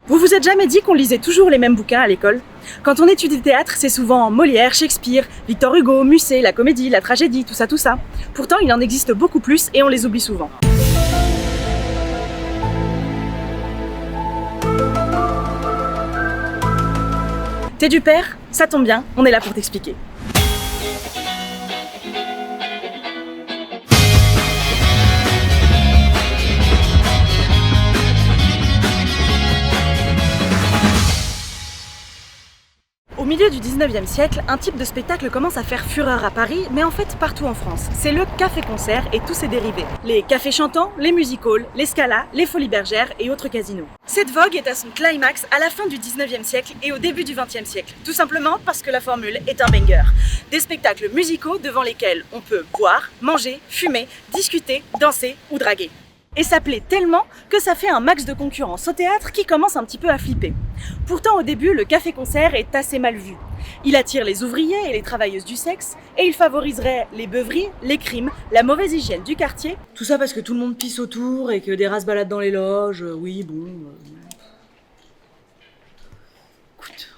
Vous vous êtes jamais dit qu'on lisait toujours les mêmes bouquins à l'école? Quand on étudie le théâtre, c'est souvent Molière, Shakespeare, Victor Hugo, Musset, la comédie, la tragédie, tout ça. Pourtant, il en existe beaucoup plus et on les oublie souvent. T'es du père? Ça tombe bien, on est là pour t'expliquer. Au milieu du 19e siècle, un type de spectacle commence à faire fureur à Paris, mais en fait partout en France. C'est le café-concert et tous ses dérivés. Les cafés chantants, les music-halls, les Scala, les Folies Bergères et autres casinos. Cette vogue est à son climax à la fin du 19e siècle et au début du 20e siècle. Tout simplement parce que la formule est un banger. Des spectacles musicaux devant lesquels on peut boire, manger, fumer, discuter, danser ou draguer. Et ça plaît tellement que ça fait un max de concurrence au théâtre qui commence un petit peu à flipper. Pourtant, au début, le café-concert est assez mal vu. Il attire les ouvriers et les travailleuses du sexe et il favoriserait les beuveries, les crimes, la mauvaise hygiène du quartier. Tout ça parce que tout le monde pisse autour et que des rats se baladent dans les loges. Oui, bon... Écoute.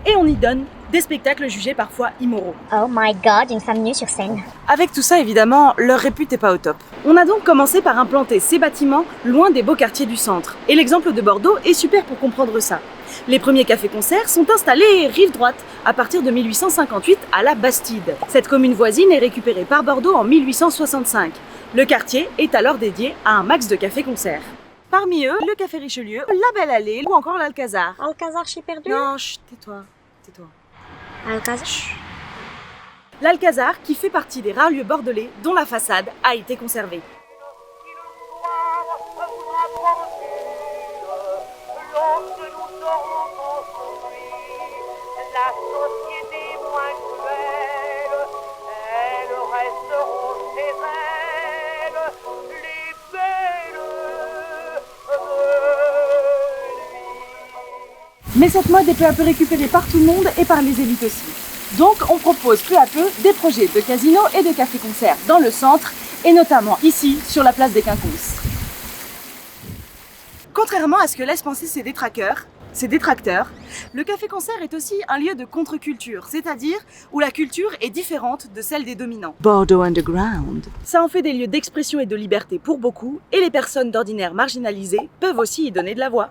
Et on y donne des spectacles jugés parfois immoraux. Oh my god, une femme nue sur scène. Avec tout ça, évidemment, leur répute est pas au top. On a donc commencé par implanter ces bâtiments loin des beaux quartiers du centre. Et l'exemple de Bordeaux est super pour comprendre ça. Les premiers cafés-concerts sont installés rive droite, à partir de 1858 à la Bastide. Cette commune voisine est récupérée par Bordeaux en 1865. Le quartier est alors dédié à un max de cafés-concerts. Parmi eux, le Café Richelieu, la Belle Allée ou encore l'Alcazar. Alcazar chez perdu? Non, chut, tais-toi. Alcazar. L'Alcazar qui fait partie des rares lieux bordelais dont la façade a été conservée. Mais cette mode est peu à peu récupérée par tout le monde et par les élites aussi. Donc on propose peu à peu des projets de casinos et de cafés-concerts dans le centre et notamment ici sur la place des Quinconces. Contrairement à ce que laissent penser ses détracteurs, le café-concert est aussi un lieu de contre-culture, c'est-à-dire où la culture est différente de celle des dominants. Bordeaux Underground. Ça en fait des lieux d'expression et de liberté pour beaucoup et les personnes d'ordinaire marginalisées peuvent aussi y donner de la voix.